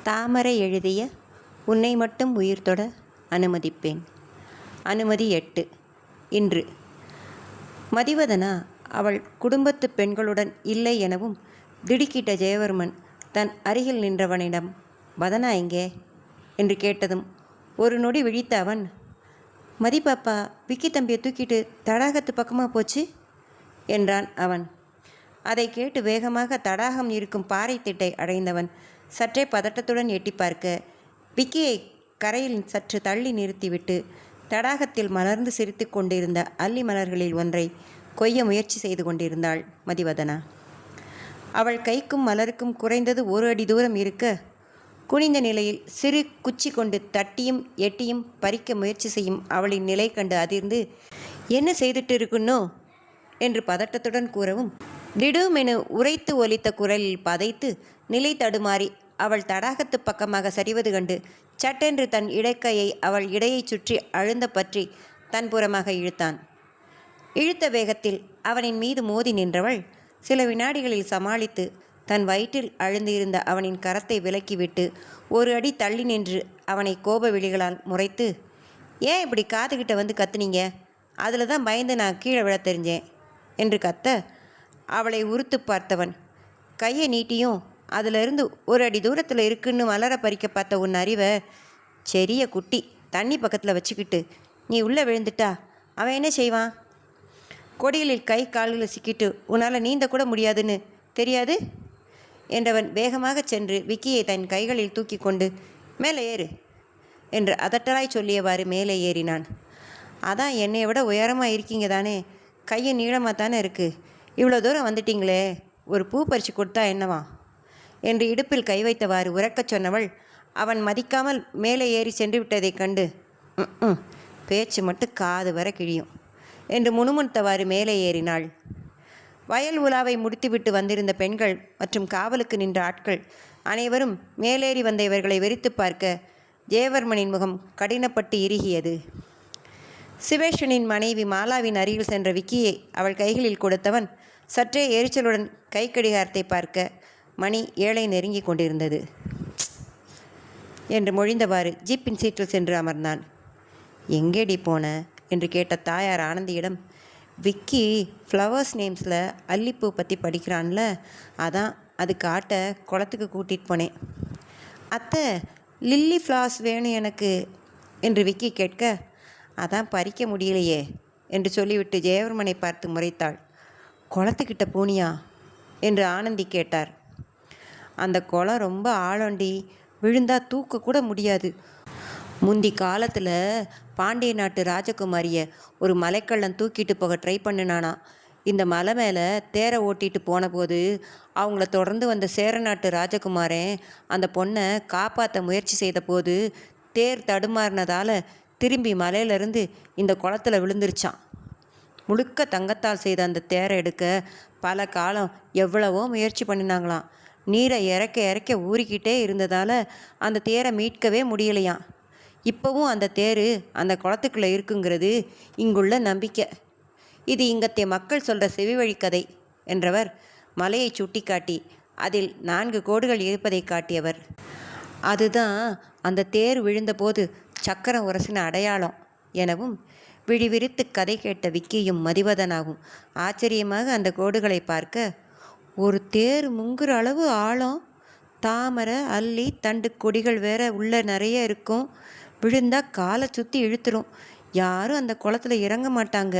தாமரை எழுதிய உன்னை மட்டும் உயிர் தொட அனுமதிப்பேன். அனுமதி 8. இன்று மதிவதனா அவள் குடும்பத்து பெண்களுடன் இல்லை எனவும் திடுக்கிட்ட ஜெயவர்மன் தன் அருகில் நின்றவனிடம், வதனா எங்கே என்று கேட்டதும் ஒரு நொடி விழித்த அவன், மதிப்பாப்பா விக்கி தம்பியை தூக்கிட்டு தடாகத்து பக்கமாக போச்சு என்றான். அவன் அதை கேட்டு வேகமாக தடாகம் இருக்கும் பாறை திட்டை அடைந்தவன் சற்றே பதட்டத்துடன் எட்டி பார்க்க, விக்கியை கரையில் சற்று தள்ளி நிறுத்திவிட்டு தடாகத்தில் மலர்ந்து சிரித்து கொண்டிருந்த அல்லி மலர்களில் ஒன்றை கொய்ய முயற்சி செய்து கொண்டிருந்தாள் மதிவதனா. அவள் கைக்கும் மலருக்கும் குறைந்தது 1 அடி தூரம் இருக்க, குனிந்த நிலையில் சிறு குச்சி கொண்டு தட்டியும் எட்டியும் பறிக்க முயற்சி செய்யும் அவளின் நிலை கண்டு அதிர்ந்து, என்ன செய்துட்டு இருக்குன்னோ என்று பதட்டத்துடன் கூறவும், திடுமென உரைத்து ஒலித்த குரலில் பதைத்து நிலை தடுமாறி அவள் தடாகத்து பக்கமாக சரிவது கண்டு சட்டென்று தன் இடக்கையை அவள் இடையை சுற்றி அழுந்த பற்றி தன் புறமாக இழுத்தான். இழுத்த வேகத்தில் அவனின் மீது மோதி நின்றவள் சில வினாடிகளில் சமாளித்து தன் வயிற்றில் அழுந்திருந்த அவனின் கரத்தை விலக்கிவிட்டு 1 அடி தள்ளி நின்று அவனை கோப விழிகளால் முறைத்து, ஏன் இப்படி காதுகிட்ட வந்து கத்துனீங்க? அதில் தான் பயந்து நான் கீழே விழ தெரிஞ்சேன் என்று கத்த, அவளை உறுத்து பார்த்தவன் கையை நீட்டியும் அதிலிருந்து 1 அடி தூரத்தில் இருக்குன்னு மலர பறிக்க பார்த்த உன் அறிவை, செரிய குட்டி தண்ணி பக்கத்தில் வச்சுக்கிட்டு நீ உள்ளே விழுந்துட்டா அவன் என்ன செய்வான்? கொடிகளில் கை கால்களை சிக்கிட்டு உன்னால் நீந்த கூட முடியாதுன்னு தெரியாது என்றவன் வேகமாக சென்று விக்கியை தன் கைகளில் தூக்கி கொண்டு மேலே ஏறு என்று அதட்டலாய் சொல்லியவாறு மேலே ஏறினான். அதான் என்னை விட உயரமாக இருக்கீங்க தானே, கையை நீளமாக தானே இருக்குது, இவ்வளோ தூரம் வந்துட்டீங்களே, ஒரு பூ பறித்து கொடுத்தா என்னவா என்று இடுப்பில் கை வைத்தவாறு உறக்கச் சொன்னவள் அவன் மதிக்காமல் மேலே ஏறி சென்று விட்டதைக் கண்டு, பேச்சு மட்டும் காது வர கிழியும் என்று முணுமுணுத்தவாறு மேலே ஏறினாள். வயல் உலாவை முடித்துவிட்டு வந்திருந்த பெண்கள் மற்றும் காவலுக்கு நின்ற ஆட்கள் அனைவரும் மேலேறி வந்த இவர்களை வெறித்து பார்க்க ஜெயவர்மனின் முகம் கடினப்பட்டு இறுகியது. சிவேஷனின் மனைவி மாலாவின் அருகில் சென்ற விக்கியை அவள் கைகளில் கொடுத்தவன் சற்றே எரிச்சலுடன் கை கடிகாரத்தை பார்க்க மணி 7 நெருங்கி கொண்டிருந்தது என்று மொழிந்தவாறு ஜீப்பின் சீட்டில் சென்று அமர்ந்தான். எங்கேடி போன என்று கேட்ட தாயார் ஆனந்தியிடம், விக்கி ஃப்ளவர்ஸ் நேம்ஸில் அல்லிப்பூ பற்றி படிக்கிறான்ல, அதான் அது காட்ட குளத்துக்கு கூட்டிகிட்டு போனேன். அத்தை, லில்லி ஃப்ளவர்ஸ் வேணும் எனக்கு என்று விக்கி கேட்க, அதான் பறிக்க முடியலையே என்று சொல்லிவிட்டு ஜெயவர்மனை பார்த்து முறைத்தாள். குளத்துக்கிட்ட போனியா என்று ஆனந்தி கேட்டார். அந்த குளம் ரொம்ப ஆழண்டி, விழுந்தா தூக்க கூட முடியாது. முந்தி காலத்தில் பாண்டிய நாட்டு ராஜகுமாரியை ஒரு மலைக்கள்ளன் தூக்கிட்டு போக ட்ரை பண்ணினானா. இந்த மலை மேலே தேரை ஓட்டிட்டு போன போது அவங்கள தொடர்ந்து வந்த சேர நாட்டு ராஜகுமாரன் அந்த பொண்ணை காப்பாற்ற முயற்சி செய்த போது தேர் தடுமாறினதால் திரும்பி மலையிலேருந்து இந்த குளத்தில் விழுந்துருச்சான். முழுக்க தங்கத்தால் செய்த அந்த தேரை எடுக்க பல காலம் எவ்வளவோ முயற்சி பண்ணினாங்களாம். நீரை இறக்க இறக்க ஊறிக்கிட்டே இருந்ததால் அந்த தேரை மீட்கவே முடியலையாம். இப்போவும் அந்த தேர் அந்த குளத்துக்குள்ளே இருக்குங்கிறது இங்குள்ள நம்பிக்கை. இது இங்கத்திய மக்கள் சொல்கிற செவி வழி கதை என்றவர் மலையை சுட்டி காட்டி அதில் 4 கோடுகள் இருப்பதை காட்டியவர். அதுதான் அந்த தேர் விழுந்தபோது சக்கரம் உரசின அடையாளம் எனவும் விழிவிரித்து கதை கேட்ட விக்கியும் மதிவதனாகும் ஆச்சரியமாக அந்த கோடுகளை பார்க்க, ஒரு தேர் முங்குற அளவு ஆழம், தாமரை அல்லி தண்டு கொடிகள் வேற உள்ள நிறைய இருக்கும், விழுந்தா காலை சுற்றி இழுத்துரும், யாரும் அந்த குளத்தில் இறங்க மாட்டாங்க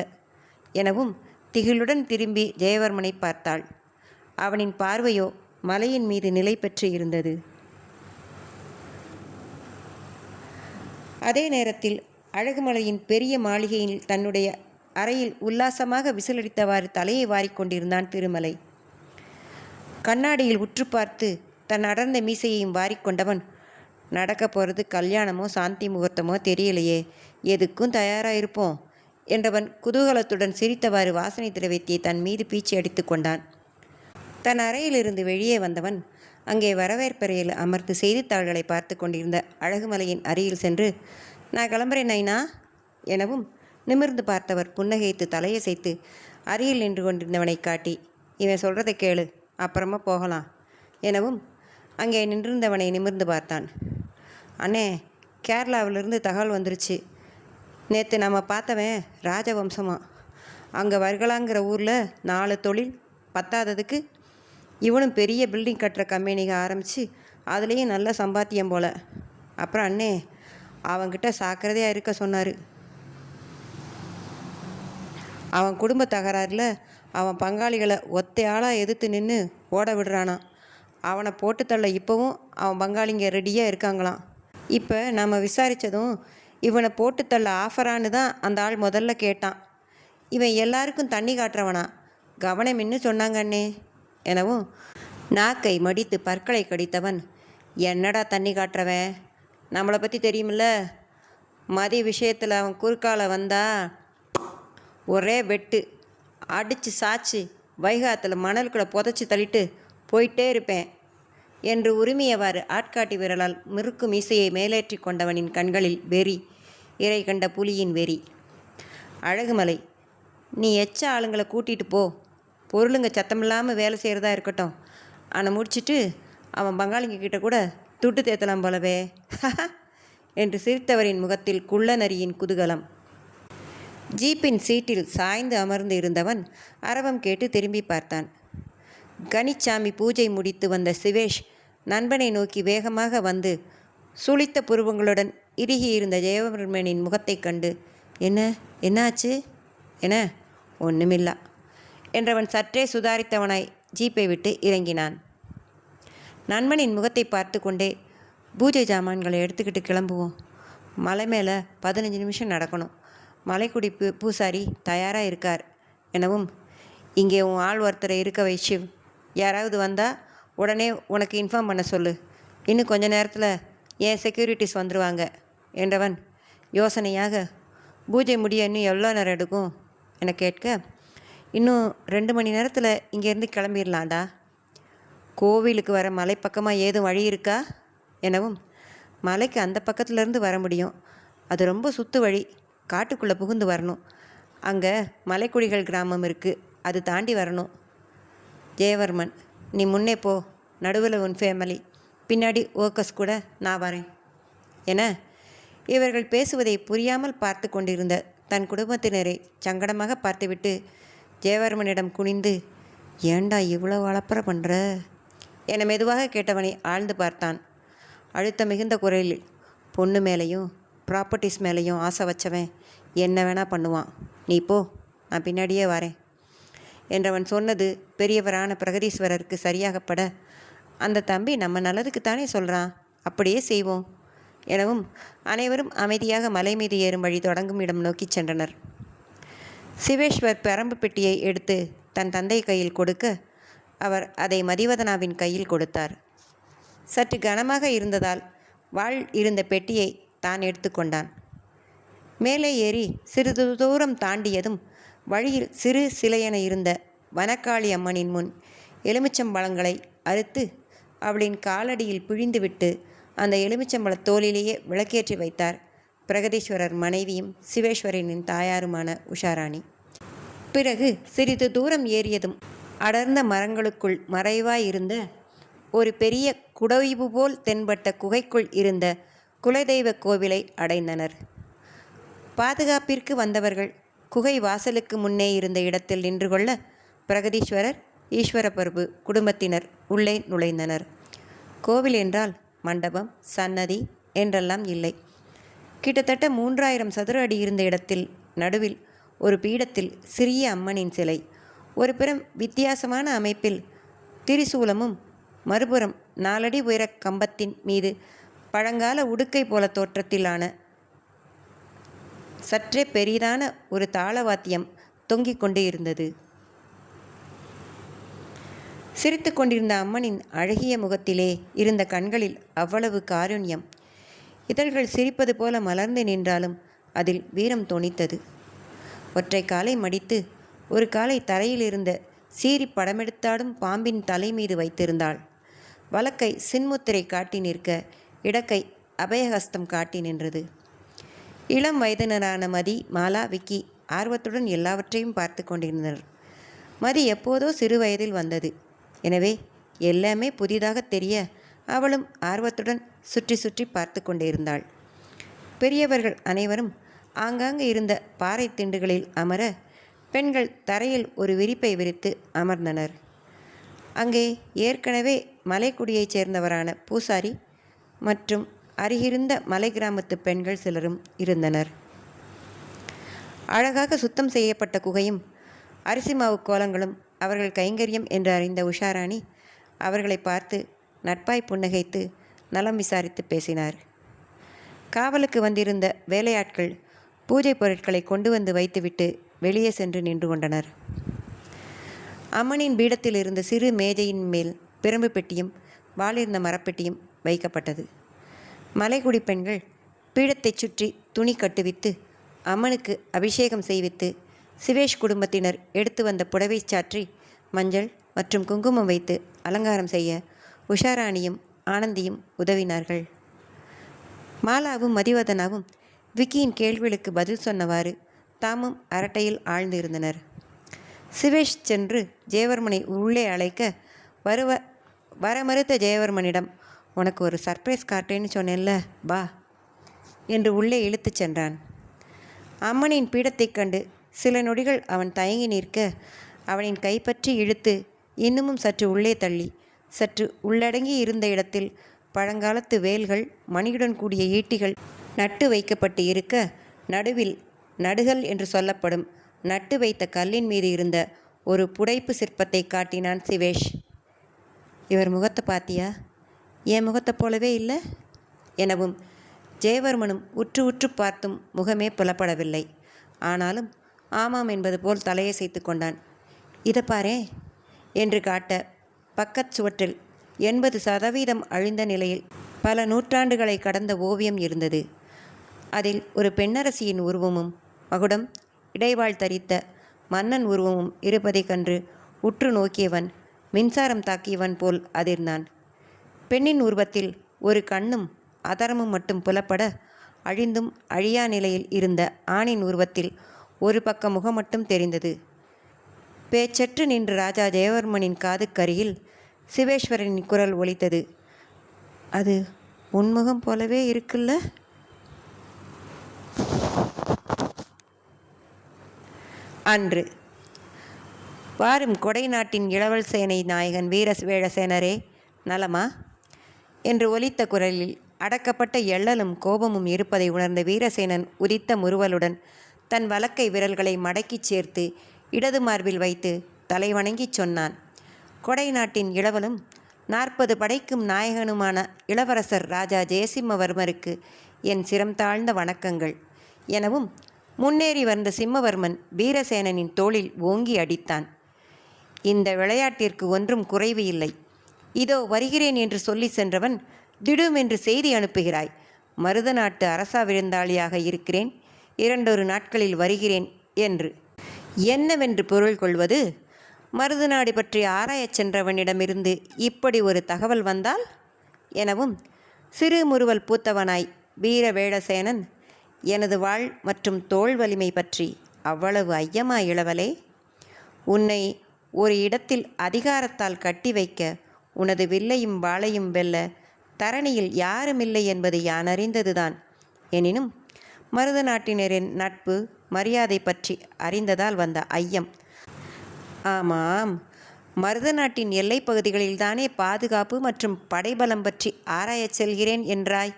எனவும் திகிலுடன் திரும்பி ஜெயவர்மனை பார்த்தாள். அவனின் பார்வையோ மலையின் மீது நிலை பெற்று இருந்தது. அதே நேரத்தில் அழகுமலையின் பெரிய மாளிகையில் தன்னுடைய அறையில் உல்லாசமாக விசிலடித்தவாறு தலையை வாரிக்கொண்டிருந்தான் திருமலை. கண்ணாடியில் உற்று பார்த்து தன் அடர்ந்த மீசையையும் வாரிக்கொண்டவன், நடக்க போகிறது கல்யாணமோ சாந்தி முகூர்த்தமோ தெரியலையே, எதுக்கும் தயாராக இருப்போம் என்றவன் குதூகலத்துடன் சிரித்தவாறு வாசனை திரவியத்தை தன் மீது பீச்சி அடித்து கொண்டான். தன் அறையிலிருந்து வெளியே வந்தவன் அங்கே வரவேற்பறையில் அமர்ந்து செய்தித்தாள்களை பார்த்து கொண்டிருந்த அழகுமலையின் அருகில் சென்று, நான் கிளம்புறேன் நைனா எனவும் நிமிர்ந்து பார்த்தவர் புன்னகைத்து தலையசைத்து அருகில் நின்று கொண்டிருந்தவனை காட்டி, இவன் சொல்கிறதை கேளு, அப்புறமா போகலாம் எனவும் அங்கே நின்றிருந்தவனை நிமிர்ந்து பார்த்தான். அண்ணே, கேரளாவிலிருந்து தகவல் வந்துருச்சு. நேற்று நம்ம பார்த்தவன் ராஜவம்சமா. அங்கே வர்கலாங்கிற ஊரில் 4 தொழில் பத்தாததுக்கு இவனும் பெரிய பில்டிங் கட்டுற கம்பெனிக ஆரம்பித்து அதுலேயும் நல்ல சம்பாத்தியம் போல். அப்புறம் அண்ணே, அவன்கிட்ட சாக்கிரதையாக இருக்க சொன்னார். அவன் குடும்ப தகராறில் அவன் பங்காளிகளை ஒத்தையாளாக எதிர்த்து நின்று ஓட விடுறானான். அவனை போட்டு தள்ள இப்போவும் அவன் பங்காளிங்க ரெடியாக இருக்காங்களாம். இப்போ நம்ம விசாரித்ததும் இவனை போட்டு தள்ள ஆஃபரானு தான் அந்த ஆள் முதல்ல கேட்டான். இவன் எல்லாருக்கும் தண்ணி காட்டுறவனா, கவனமின்னு சொன்னாங்க அண்ணே எனவும் நாக்கை மடித்து பற்களை கடித்தவன், என்னடா தண்ணி காட்டுறவன், நம்மளை பற்றி தெரியுமில்ல. மதிய விஷயத்தில் அவன் குறுக்கால வந்தா ஒரே வெட்டு அடித்து சாச்சு வைகாத்தில் மணலுக்குள்ள புதைச்சி தள்ளிட்டு போயிட்டே இருப்பேன் என்று உரிமையவாறு ஆட்காட்டி விரலால் மிருக்கு மீசையை மேலேற்றி கொண்டவனின் கண்களில் வெறி, இறை கண்ட புலியின் வெறி. அழகுமலை, நீ எச்ச ஆளுங்களை கூட்டிகிட்டு போ, பொருளுங்க சத்தமில்லாமல் வேலை செய்கிறதா இருக்கட்டும். ஆனால் முடிச்சுட்டு அவன் பங்காளிங்க கிட்ட கூட துட்டு தேத்தலாம் போலவே என்று சிரித்தவரின் முகத்தில் குள்ள நரியின் குதூகலம். ஜீப்பின் சீட்டில் சாய்ந்து அமர்ந்து இருந்தவன் அரவம் கேட்டு திரும்பி பார்த்தான். கனிச்சாமி பூஜை முடித்து வந்த சிவேஷ் நண்பனை நோக்கி வேகமாக வந்து சுளித்த புருவங்களுடன் இறுகியிருந்த ஜெயவர்மனின் முகத்தை கண்டு, என்னாச்சு என ஒன்றுமில்லா என்றவன் சற்றே சுதாரித்தவனாய் ஜீப்பை விட்டு இறங்கினான். நண்பனின் முகத்தை பார்த்து கொண்டே, பூஜை ஜாமான்களை எடுத்துக்கிட்டு கிளம்புவோம். மலை மேலே 15 நிமிஷம் நடக்கணும். மலைக்குடி பூசாரி தயாராக இருக்கார் எனவும், இங்கே உன் ஆள் ஒருத்தரை இருக்க வை சிவ். யாராவது வந்தால் உடனே உனக்கு இன்ஃபார்ம் பண்ண சொல்லு. இன்னும் கொஞ்ச நேரத்தில் என் செக்யூரிட்டிஸ் வந்துடுவாங்க என்றவன் யோசனையாக, பூஜை முடிய இன்னும் எவ்வளோ நேரம் எடுக்கும் என கேட்க, இன்னும் 2 மணி நேரத்தில் இங்கேருந்து கிளம்பிடலாம்டா. கோவிலுக்கு வர மலை பக்கமாக ஏதும் வழி இருக்கா எனவும், மலைக்கு அந்த பக்கத்துலேருந்து வர முடியும். அது ரொம்ப சுற்று வழி, காட்டுக்குள்ளே புகுந்து வரணும். அங்கே மலைக்குடிகள் கிராமம் இருக்குது, அது தாண்டி வரணும். ஜெயவர்மன், நீ முன்னே போ, நடுவில் உன் ஃபேமிலி, பின்னாடி ஓக்கஸ் கூட நான் வரேன் என இவர்கள் பேசுவதை புரியாமல் பார்த்து கொண்டிருந்த தன் குடும்பத்தினரை சங்கடமாக பார்த்துவிட்டு ஜெயவர்மனிடம் குனிந்து, ஏண்டா இவ்வளோ வளப்பற பண்ணுற என மெதுவாக கேட்டவனை ஆழ்ந்து பார்த்தான். அழுத்த மிகுந்த குரலில், பொண்ணு மேலேயும் ப்ராப்பர்ட்டிஸ் மேலேயும் ஆசை வச்சவன் என்ன வேணால் பண்ணுவான், நீ போ, நான் பின்னாடியே வரேன் என்றவன் சொன்னது பெரியவரான பிரகதீஸ்வரருக்கு சரியாகப்பட, அந்த தம்பி நம்ம நல்லதுக்குத்தானே சொல்கிறான், அப்படியே செய்வோம் எனவும் அனைவரும் அமைதியாக மலை மீது ஏறும் வழி தொடங்கும் இடம் நோக்கி சென்றனர். சிவேஸ்வர் பெரம்பு பெட்டியை எடுத்து தன் தந்தை கையில் கொடுக்க அவர் அதை மதிவதனாவின் கையில் கொடுத்தார். சற்று கனமாக இருந்ததால் வாள் இருந்த பெட்டியை தான் எடுத்துக்கொண்டான். மேலே ஏறி சிறிது தூரம் தாண்டியதும் வழியில் சிறு சிலையென இருந்த வனக்காளி அம்மனின் முன் எலுமிச்சம்பழங்களை அறுத்து அவளின் காலடியில் பிழிந்துவிட்டு அந்த எலுமிச்சம்பழ தோலிலேயே விளக்கேற்றி வைத்தார் பிரகதீஸ்வரர் மனைவியும் சிவேஸ்வரனின் தாயாருமான உஷாராணி. பிறகு சிறிது தூரம் ஏறியதும் அடர்ந்த மரங்களுக்குள் மறைவாயிருந்த ஒரு பெரிய குடவைவு போல் தென்பட்ட குகைக்குள் இருந்த குலதெய்வ கோவிலை அடைந்தனர். பாதுகாப்பிற்கு வந்தவர்கள் குகை வாசலுக்கு முன்னே இருந்த இடத்தில் நின்று கொள்ள பிரகதீஸ்வரர், ஈஸ்வரபிரபு குடும்பத்தினர் உள்ளே நுழைந்தனர். கோவில் என்றால் மண்டபம், சன்னதி என்றெல்லாம் இல்லை. கிட்டத்தட்ட 3000 சதுர அடி இருந்த இடத்தில் நடுவில் ஒரு பீடத்தில் சிறிய அம்மனின் சிலை, ஒரு புறம் வித்தியாசமான அமைப்பில் திரிசூலமும், மறுபுறம் 4 அடி உயர கம்பத்தின் மீது பழங்கால உடுக்கை போல தோற்றத்திலான சற்றே பெரிதான ஒரு தாளவாத்தியம் தொங்கிக் கொண்டு இருந்தது. சிரித்து கொண்டிருந்த அம்மனின் அழகிய முகத்திலே இருந்த கண்களில் அவ்வளவு காருண்யம். இதழ்கள் சிரிப்பது போல மலர்ந்து நின்றாலும் அதில் வீரம் தொனித்தது. ஒற்றை காலை மடித்து ஒரு காலை தரையில் இருந்த சீறி படமெடுத்தாடும் பாம்பின் தலை மீது வைத்திருந்தாள். வலக்கை சின்முத்திரை காட்டி நிற்க, இடக்கை அபயஹஸ்தம் காட்டி நின்றது. இளம் வயதினரான மதி, மாலா, விக்கி ஆர்வத்துடன் எல்லாவற்றையும் பார்த்து கொண்டிருந்தனர். மதி எப்போதோ சிறு வயதில் வந்தது. எனவே எல்லாமே புதிதாக தெரிய அவளும் ஆர்வத்துடன் சுற்றி சுற்றி பார்த்து கொண்டிருந்தாள். பெரியவர்கள் அனைவரும் ஆங்காங்கு இருந்த பாறை திண்டுகளில் அமர, பெண்கள் தரையில் ஒரு விரிப்பை விரித்து அமர்ந்தனர். அங்கே ஏற்கனவே மலைக்குடியைச் சேர்ந்தவரான பூசாரி மற்றும் அருகிருந்த மலை கிராமத்து பெண்கள் சிலரும் இருந்தனர். அழகாக சுத்தம் செய்யப்பட்ட குகையும் அரிசி மாவு கோலங்களும் அவர்கள் கைங்கரியம் என்று அறிந்த உஷாராணி அவர்களை பார்த்து நட்பாய் புன்னகைத்து நலம் விசாரித்து பேசினார். காவலுக்கு வந்திருந்த வேலையாட்கள் பூஜை பொருட்களை கொண்டு வந்து வைத்துவிட்டு வெளியே சென்று நின்று கொண்டனர். அம்மனின் பீடத்தில் இருந்த சிறு மேஜையின் மேல் பிரம்பு பெட்டியும் வாளிருந்த மரப்பெட்டியும் வைக்கப்பட்டது. மலைக்குடி பெண்கள் பீடத்தைச் சுற்றி துணி கட்டுவித்து அம்மனுக்கு அபிஷேகம் செய்வித்து சிவேஷ் குடும்பத்தினர் எடுத்து வந்த புடவை சாற்றி மஞ்சள் மற்றும் குங்குமம் வைத்து அலங்காரம் செய்ய உஷாராணியும் ஆனந்தியும் உதவினார்கள். மாலாவும் மதிவதனாவும் விக்கியின் கேள்விகளுக்கு பதில் சொன்னவாறு தாமும் அரட்டையில் ஆழ்ந்து இருந்தனர். சிவேஷ் சென்று ஜெயவர்மனை உள்ளே அழைக்க வர மறுத்த ஜெயவர்மனிடம், உனக்கு ஒரு சர்ப்ரைஸ் காட்டேன்னு சொன்னேன்ல, வா என்று உள்ளே இழுத்துச் சென்றான். அம்மனின் பீடத்தைக் கண்டு சில நொடிகள் அவன் தயங்கி நிற்க, அவனின் கைப்பற்றி இழுத்து இன்னமும் சற்று உள்ளே தள்ளி சற்று உள்ளடங்கி இருந்த இடத்தில் பழங்காலத்து வேல்கள் மணியுடன் கூடிய ஈட்டிகள் நட்டு வைக்கப்பட்டு இருக்க, நடுவில் நடுகள் என்று சொல்லப்படும் நட்டு வைத்த கல்லின் மீது இருந்த ஒரு புடைப்பு சிற்பத்தை காட்டினான் சிவேஷ். இவர் முகத்தை பாத்தியா? என் முகத்தை போலவே இல்லை எனவும் ஜெயவர்மனும் உற்று உற்று பார்த்தும் முகமே புலப்படவில்லை. ஆனாலும் ஆமாம் என்பது போல் தலையசைத்து கொண்டான். இதை பாரே என்று காட்ட பக்கச் சுவற்றில் 80% அழிந்த நிலையில் பல நூற்றாண்டுகளை கடந்த ஓவியம் இருந்தது. அதில் ஒரு பெண்ணரசியின் உருவமும் மகுடம் இடைவாள் தரித்த மன்னன் உருவமும் இருப்பதைக் கண்டு உற்று நோக்கியவன் மின்சாரம் தாக்கியவன் போல் அதிர்ந்தான். பெண்ணின் உருவத்தில் ஒரு கண்ணும் அதரமும் மட்டும் புலப்பட, அழிந்தும் அழியா நிலையில் இருந்த ஆணின் உருவத்தில் ஒரு பக்க முகம் மட்டும் தெரிந்தது. பேச்சற்று நின்று ராஜா ஜெயவர்மனின் காதுக்கருகில் சிவேஸ்வரனின் குரல் ஒலித்தது. அது உன்முகம் போலவே இருக்குல்ல? அன்று வாரும் கொடை நாட்டின் இளவல் சேனை நாயகன் வீரவேழசேனரே, நலமா என்று ஒலித்த குரலில் அடக்கப்பட்ட எள்ளலும் கோபமும் இருப்பதை உணர்ந்த வீரசேனன் உதித்த முறுவலுடன் தன் வலக்கை விரல்களை மடக்கிச் சேர்த்து இடது மார்பில் வைத்து தலை வணங்கிச் சொன்னான். கொடை நாட்டின் இளவலும் 40 படைக்கும் நாயகனுமான இளவரசர் ராஜா ஜெயசிம்மவர்மருக்கு என் சிரம் தாழ்ந்த வணக்கங்கள் எனவும் முன்னேறி வந்த சிம்மவர்மன் வீரசேனனின் தோளில் ஓங்கி அடித்தான். இந்த விளையாட்டிற்கு ஒன்றும் குறைவு இல்லை. இதோ வருகிறேன் என்று சொல்லி சென்றவன் திடுமென்று செய்தி அனுப்புகிறாய். மருத நாட்டு அரசா விருந்தாளியாக இருக்கிறேன், 2 நாட்களில் வருகிறேன் என்று. என்னவென்று பொருள் கொள்வது? மருத நாடு பற்றி ஆராயச் சென்றவனிடமிருந்து இப்படி ஒரு தகவல் வந்தால் எனவும் சிறு முறுவல் பூத்தவனாய் வீரவேழசேனன், எனது வாழ் மற்றும் தோள் வலிமை பற்றி அவ்வளவு ஐயமா இளவலே? உன்னை ஒரு இடத்தில் அதிகாரத்தால் கட்டி வைக்க, உனது வில்லையும் வாளையும் வெல்ல தரணியில் யாருமில்லை என்பது யான் அறிந்ததுதான். எனினும் மருத நாட்டினரின் நட்பு மரியாதை பற்றி அறிந்ததால் வந்த ஐயம். ஆமாம், மருத நாட்டின் எல்லை பகுதிகளில்தானே பாதுகாப்பு மற்றும் படைபலம் பற்றி ஆராயச் செல்கிறேன் என்றாய்.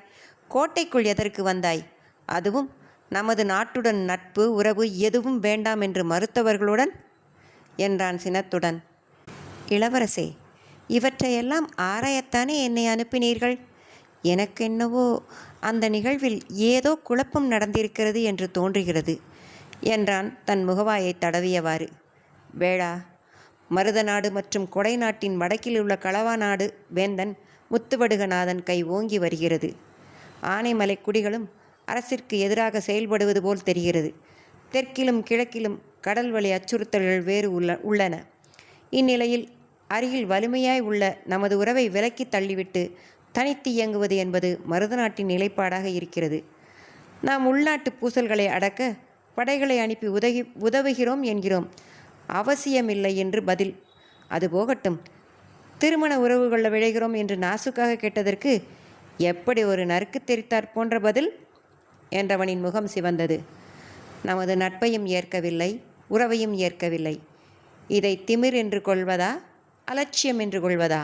கோட்டைக்குள் எதற்கு வந்தாய்? அதுவும் நமது நாட்டுடன் நட்பு உறவு எதுவும் வேண்டாம் என்று மறுத்தவர்களுடன் என்றான் சினத்துடன். இளவரசே, இவற்றையெல்லாம் ஆராயத்தானே என்னை அனுப்பினீர்கள். எனக்கென்னவோ அந்த நிகழ்வில் ஏதோ குழப்பம் நடந்திருக்கிறது என்று தோன்றுகிறது என்றான் தன் முகவாயை தடவியவாறு. வேளா, மருத நாடு மற்றும் கொடை நாட்டின் வடக்கில் உள்ள களவா நாடு வேந்தன் முத்துவடுகநாதன் கை ஓங்கி வருகிறது. ஆனைமலை குடிகளும் அரசிற்கு எதிராக செயல்படுவது போல் தெரிகிறது. தெற்கிலும் கிழக்கிலும் கடல் வழி அச்சுறுத்தல்கள் வேறு உள்ளன. இந்நிலையில் அருகில் வலிமையாய் உள்ள நமது உறவை விலக்கி தள்ளிவிட்டு தனித்து இயங்குவது என்பது மருத நாட்டின் நிலைப்பாடாக இருக்கிறது. நாம் உள்நாட்டு பூசல்களை அடக்க படைகளை அனுப்பி உதவுகிறோம் என்கிறோம். அவசியமில்லை என்று பதில். அது போகட்டும், திருமண உறவு கொள்ள விழைகிறோம் என்று நாசுக்காக கேட்டதற்கு எப்படி ஒரு நறுக்கு தெரித்தார் போன்ற பதில் என்றவனின் முகம் சிவந்தது. நமது நட்பையும் ஏற்கவில்லை, உறவையும் ஏற்கவில்லை. இதை திமிர் என்று கொள்வதா, அலட்சியம் என்று கொள்வதா?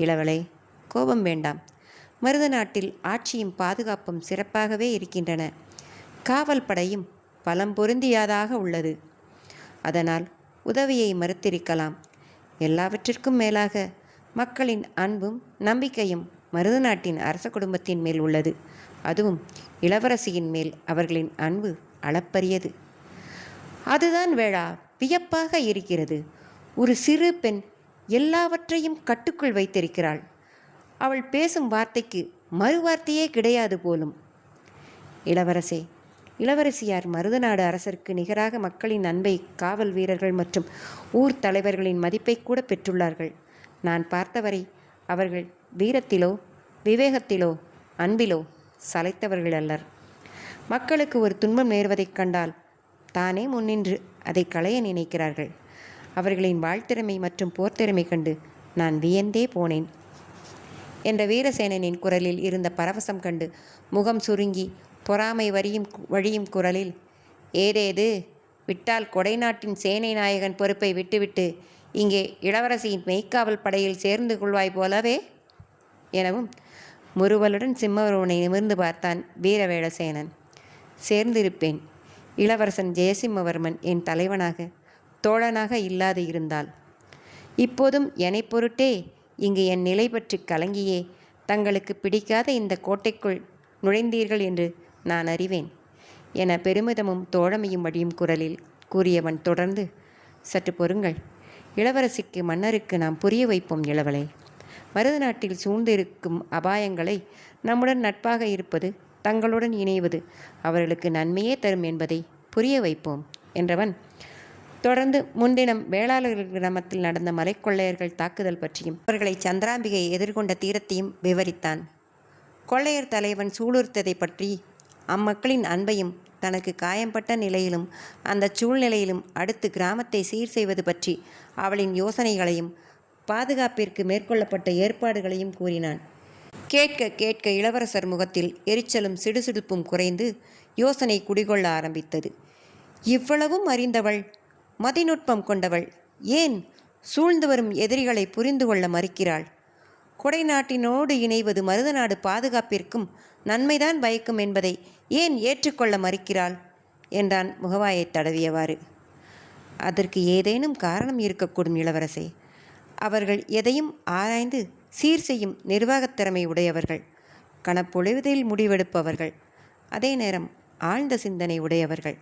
இளவலே, கோபம் வேண்டாம். மருத நாட்டில் ஆட்சியும் பாதுகாப்பும் சிறப்பாகவே இருக்கின்றன. காவல் படையும் பலம் பொருந்தியதாக உள்ளது. அதனால் உதவியை மறுத்திருக்கலாம். எல்லாவற்றிற்கும் மேலாக மக்களின் அன்பும் நம்பிக்கையும் மருத நாட்டின் அரச குடும்பத்தின் மேல் உள்ளது. அதுவும் இளவரசியின் மேல் அவர்களின் அன்பு அளப்பரியது. அதுதான் வேளா வியப்பாக இருக்கிறது. ஒரு சிறு பெண் எல்லாவற்றையும் கட்டுக்குள் வைத்திருக்கிறாள். அவள் பேசும் வார்த்தைக்கு மறுவார்த்தையே கிடையாது போலும். இளவரசே, இளவரசியார் மருதநாடு அரசருக்கு நிகராக மக்களின் அன்பை, காவல் வீரர்கள் மற்றும் ஊர் தலைவர்களின் மதிப்பை கூட பெற்றுள்ளார்கள். நான் பார்த்தவரை அவர்கள் வீரத்திலோ விவேகத்திலோ அன்பிலோ சளைத்தவர்கள் அல்லர். மக்களுக்கு ஒரு துன்பம் நேர்வதைக் கண்டால் தானே முன்னின்று அதை களைய நினைக்கிறார்கள். அவர்களின் வாழ்த்திறமை மற்றும் போர்த்திறமை கண்டு நான் வியந்தே போனேன் என்ற வீரசேனனின் குரலில் இருந்த பரவசம் கண்டு முகம் சுருங்கி பொறாமை வழியும் குரலில், ஏதேது விட்டால் கொடைநாட்டின் சேனை நாயகன் பொறுப்பை விட்டுவிட்டு இங்கே இளவரசியின் மெய்க்காவல் படையில் சேர்ந்து கொள்வாய் போலவே எனவும் முறுவலுடன் சிம்மவர்மனை நிமிர்ந்து பார்த்தான் வீரவேளசேனன். சேர்ந்திருப்பேன். இளவரசன் ஜெயசிம்மவர்மன் என் தலைவனாக தோழனாக இல்லாது இருந்தால். இப்போதும் என்னை பொருட்டே இங்கு என் நிலை பற்றி கலங்கியே தங்களுக்கு பிடிக்காத இந்த கோட்டைக்குள் நுழைந்தீர்கள் என்று நான் அறிவேன் என பெருமிதமும் தோழமையும் வழியும் குரலில் கூறியவன் தொடர்ந்து, சற்று பொறுங்கள். இளவரசிக்கு மன்னருக்கு நாம் புரிய வைப்போம் இளவலே. மருத நாட்டில் சூழ்ந்திருக்கும் அபாயங்களை நம்முடன் நட்பாக இருப்பது, தங்களுடன் இணைவது அவர்களுக்கு நன்மையே தரும் என்பதை புரிய வைப்போம் என்றவன் தொடர்ந்து முன்தினம் வேளாளர்கள் கிராமத்தில் நடந்த மலைக்கொள்ளையர்கள் தாக்குதல் பற்றியும் அவர்களை சந்திராம்பிகை எதிர்கொண்ட தீரத்தையும் விவரித்தான். கொள்ளையர் தலைவன் சூளுறுத்ததை பற்றி, அம்மக்களின் அன்பையும் தனக்கு காயம்பட்ட நிலையிலும் அந்த சூழ்நிலையிலும் அடுத்து கிராமத்தை சீர் செய்வது பற்றி அவளின் யோசனைகளையும் பாதுகாப்பிற்கு மேற்கொள்ளப்பட்ட ஏற்பாடுகளையும் கூறினான். கேட்க கேட்க இளவரசர் முகத்தில் எரிச்சலும் சிடுசிடுப்பும் குறைந்து யோசனை குடிகொள்ள ஆரம்பித்தது. இவ்வளவும் அறிந்தவள், மதிநுட்பம் கொண்டவள், ஏன் சூழ்ந்து வரும் எதிரிகளை புரிந்து கொள்ள மறுக்கிறாள்? கொடைநாட்டினோடு இணைவது மருதநாடு பாதுகாப்பிற்கும் நன்மைதான் பயக்கும் என்பதை ஏன் ஏற்றுக்கொள்ள மறுக்கிறாள் என்றான் முகவாயை தடவியவாறு. அதற்கு ஏதேனும் காரணம் இருக்கக்கூடும் இளவரசே. அவர்கள் எதையும் ஆராய்ந்து சீர் செய்யும் நிர்வாகத் திறமை உடையவர்கள், கணப்பொழுதில் முடிவெடுப்பவர்கள், அதே நேரம் ஆழ்ந்த சிந்தனை உடையவர்கள்.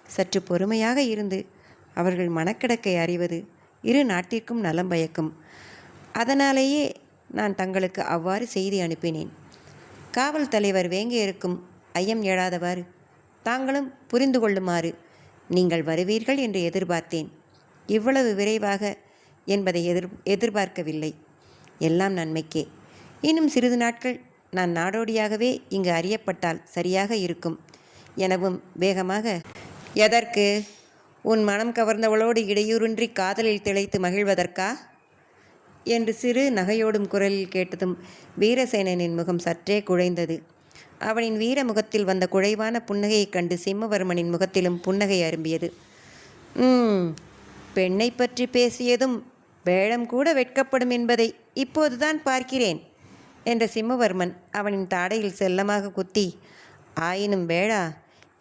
சற்று பொறுமையாக இருந்து அவர்கள் மனக்கிடக்கை அறிவது இரு நாட்டிற்கும் நலம் பயக்கும். அதனாலேயே நான் தங்களுக்கு அவ்வாறு செய்தி அனுப்பினேன். காவல் தலைவர் வேங்கையருக்கும் ஐயம் எழாதவாறு தாங்களும் புரிந்து கொள்ளுமாறு நீங்கள் வருவீர்கள் என்று எதிர்பார்த்தேன். இவ்வளவு விரைவாக என்பதை எதிர்பார்க்கவில்லை. எல்லாம் நன்மைக்கே. இன்னும் சிறிது நாட்கள் நான் நாடோடியாகவே இங்கு அறியப்பட்டால் சரியாக இருக்கும் எனவும் வேகமாக, எதற்கு? உன் மனம் கவர்ந்தவளோடு இடையூறின்றி காதலில் திளைத்து மகிழ்வதற்கா என்று சிறு நகையோடும் குரலில் கேட்டதும் வீரசேனனின் முகம் சற்றே குழைந்தது. அவனின் வீர முகத்தில் வந்த குழைவான புன்னகையைக் கண்டு சிம்மவர்மனின் முகத்திலும் புன்னகை அரும்பியது. பெண்ணை பற்றி பேசியதும் வேழம் கூட வெட்கப்படும் என்பதை இப்போதுதான் பார்க்கிறேன் என்ற சிம்மவர்மன் அவனின் தாடையில் செல்லமாக குத்தி, ஆயினும் வேளா,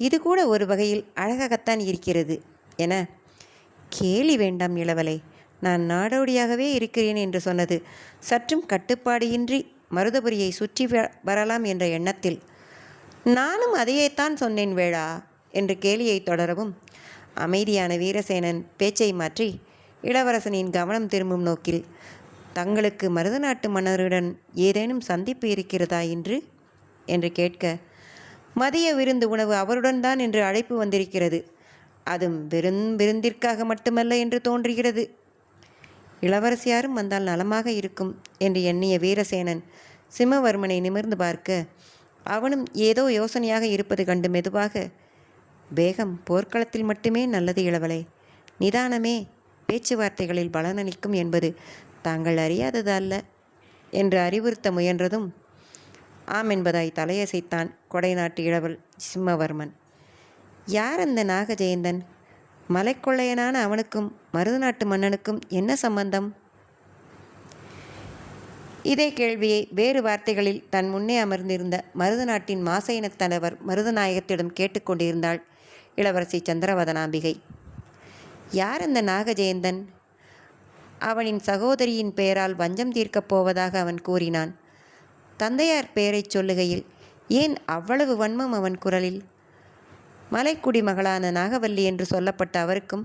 இது கூட ஒரு வகையில் அழகாகத்தான் இருக்கிறது என, கேலி வேண்டாம் இளவலை. நான் நாடோடியாகவே இருக்கிறேன் என்று சொன்னது சற்றும் கட்டுப்பாடு இன்றி மருதபுரியை சுற்றி வரலாம் என்ற எண்ணத்தில். நானும் அதையேத்தான் சொன்னேன் வேளா என்று கேலியை தொடரவும் அமைதியான வீரசேனன் பேச்சை மாற்றி இளவரசனின் கவனம் திரும்பும் நோக்கில், தங்களுக்கு மருதநாட்டு மன்னருடன் ஏதேனும் சந்திப்பு இருக்கிறதா என்று கேட்க, மதிய விருந்து உணவு அவருடன் தான் என்று அழைப்பு வந்திருக்கிறது. அதுவும் விருந்திற்காக மட்டுமல்ல என்று தோன்றுகிறது. இளவரசியாரும் வந்தால் நலமாக இருக்கும் என்று எண்ணிய வீரசேனன் சிம்மவர்மனை நிமிர்ந்து பார்க்க, அவனும் ஏதோ யோசனையாக இருப்பது கண்டு மெதுவாக, வேகம் போர்க்களத்தில் மட்டுமே நல்லது இளவலை. நிதானமே பேச்சுவார்த்தைகளில் பலனளிக்கும் என்பது தாங்கள் அறியாதது அல்ல என்று அறிவுறுத்த முயன்றதும் ஆம் என்பதாய் தலையசைத்தான் கொடைநாட்டு இளவல் சிம்மவர்மன். யார் அந்த நாகஜெயந்தன்? மலைக்கொள்ளையனான அவனுக்கும் மருது நாட்டு மன்னனுக்கும் என்ன சம்பந்தம்? இதே கேள்வியை வேறு வார்த்தைகளில் தன் முன்னே அமர்ந்திருந்த மருது நாட்டின் மாசையினத் தலைவர் மருதநாயகத்திடம் கேட்டுக்கொண்டிருந்தாள் இளவரசி சந்திரவதனாம்பிகை. யார் அந்த நாகஜெயந்தன்? அவனின் சகோதரியின் பெயரால் வஞ்சம் தீர்க்கப் போவதாக அவன் கூறினான். தந்தையார் பெயரைச் சொல்லுகையில் ஏன் அவ்வளவு வன்மம் அவன் குரலில்? மலைக்குடி மகளான நாகவல்லி என்று சொல்லப்பட்ட அவருக்கும்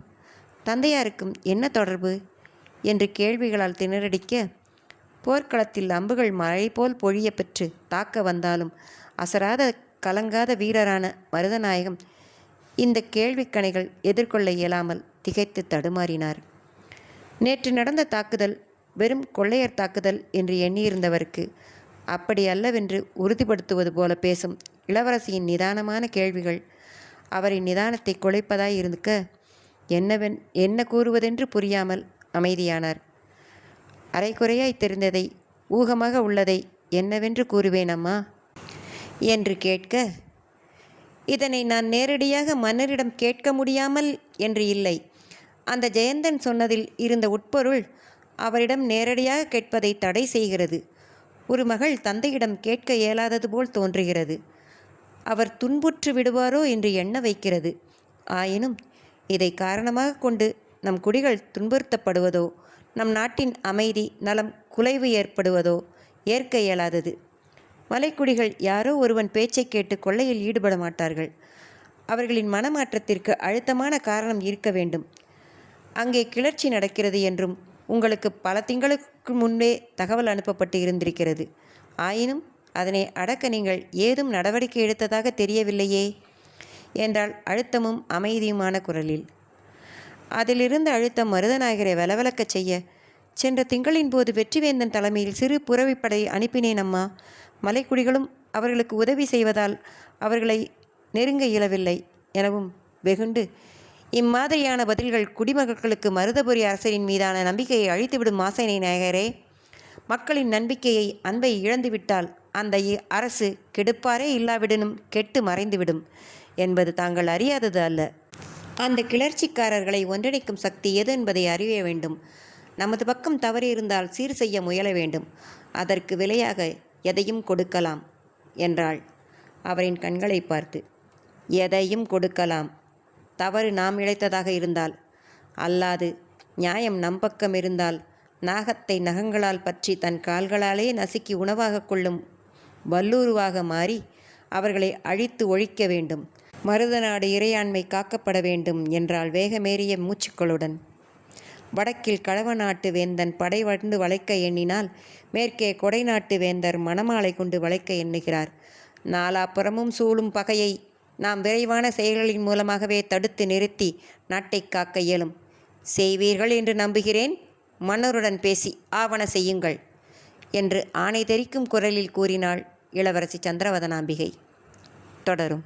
தந்தையாருக்கும் என்ன தொடர்பு என்று கேள்விகளால் திணறடிக்க, போர்க்களத்தில் அம்புகள் மழை போல் பொழிய பெற்று தாக்க வந்தாலும் அசராத கலங்காத வீரரான மருதநாயகம் இந்த கேள்விக்கணைகள் எதிர்கொள்ள இயலாமல் திகைத்து தடுமாறினார். நேற்று நடந்த தாக்குதல் வெறும் கொள்ளையர் தாக்குதல் என்று எண்ணியிருந்தவருக்கு அப்படி அல்லவென்று உறுதிப்படுத்துவது போல பேசும் இளவரசியின் நிதானமான கேள்விகள் அவரின் நிதானத்தை குலைப்பதாய் இருக்க என்ன கூறுவதென்று புரியாமல் அமைதியானார். அரைக்குறையாய் தெரிந்ததை, ஊகமாக உள்ளதை என்னவென்று கூறுவேன் அம்மா என்று கேட்க, இதனை நான் நேரடியாக மன்னரிடம் கேட்க முடியாமல் என்று இல்லை. அந்த ஜெயந்தன் சொன்னதில் இருந்த உட்பொருள் அவரிடம் நேரடியாக கேட்பதை தடை செய்கிறது. ஒரு மகள் தந்தையிடம் கேட்க இயலாதது போல் தோன்றுகிறது. அவர் துன்புற்று விடுவாரோ என்று எண்ண வைக்கிறது. ஆயினும் இதை காரணமாக கொண்டு நம் குடிகள் துன்புறுத்தப்படுவதோ, நம் நாட்டின் அமைதி நலம் குலைவு ஏற்படுவதோ ஏற்க இயலாதது. மலைக்குடிகள் யாரோ ஒருவன் பேச்சை கேட்டு கொள்ளையில் ஈடுபட மாட்டார்கள். அவர்களின் மனமாற்றத்திற்கு அழுத்தமான காரணம் இருக்க வேண்டும். அங்கே கிளர்ச்சி நடக்கிறது என்றும் உங்களுக்கு பல திங்களுக்கு முன்பே தகவல் அனுப்பப்பட்டு இருந்திருக்கிறது. ஆயினும் அதனை அடக்க நீங்கள் ஏதும் நடவடிக்கை எடுத்ததாக தெரியவில்லையே என்றால் அழுத்தமும் அமைதியுமான குரலில். அதிலிருந்த அழுத்தம் மருதநாயகரை வலவலக்கச் செய்ய, சென்ற திங்களின் போது வெற்றிவேந்தன் தலைமையில் சிறு புறவிப்படை அனுப்பினேன் அம்மா. மலைக்குடிகளும் அவர்களுக்கு உதவி செய்வதால் அவர்களை நெருங்க இயலவில்லை எனவும் வெகுண்டு, இம்மாதிரியான பதில்கள் குடிமக்களுக்கு மருதபுரி அரசரின் மீதான நம்பிக்கையை அழித்துவிடும் மாசைனை நாயகரே. மக்களின் நம்பிக்கையை, அன்பை இழந்துவிட்டால் அந்த அரசு கெடுப்பாரே இல்லாவிடனும் கெட்டு மறைந்துவிடும் என்பது தாங்கள் அறியாதது அல்ல. அந்த கிளர்ச்சிக்காரர்களை ஒன்றிணைக்கும் சக்தி எது என்பதை அறிய வேண்டும். நமது பக்கம் தவறு இருந்தால் சீர் செய்ய முயல வேண்டும். அதற்கு விலையாக எதையும் கொடுக்கலாம் என்றாள் அவரின் கண்களை பார்த்து. எதையும் கொடுக்கலாம், தவறு நாம் இழைத்ததாக இருந்தால். அல்லாது நியாயம் நம் பக்கம் இருந்தால் நாகத்தை நகங்களால் பற்றி தன் கால்களாலே நசுக்கி உணவாக கொள்ளும் வல்லூருவாக மாறி அவர்களை அழித்து ஒழிக்க வேண்டும். மருதநாடு இறையாண்மை காக்கப்பட வேண்டும் என்றால் வேகமேறிய மூச்சுக்களுடன். வடக்கில் கழவ நாட்டு வேந்தன் படை வந்து வளைக்க எண்ணினால் மேற்கே கொடைநாட்டு வேந்தர் மணமாலை கொண்டு வளைக்க எண்ணுகிறார். நாலாப்புறமும் சூழும் பகையை நாம் விரைவான செயல்களின் மூலமாகவே தடுத்து நிறுத்தி நாட்டை காக்க இயலும். செய்வீர்கள் என்று நம்புகிறேன். மன்னருடன் பேசி ஆவண செய்யுங்கள் என்று ஆணை தெரிக்கும் குரலில் கூறினாள் இளவரசி சந்திரவதனாம்பிகை. தொடரும்.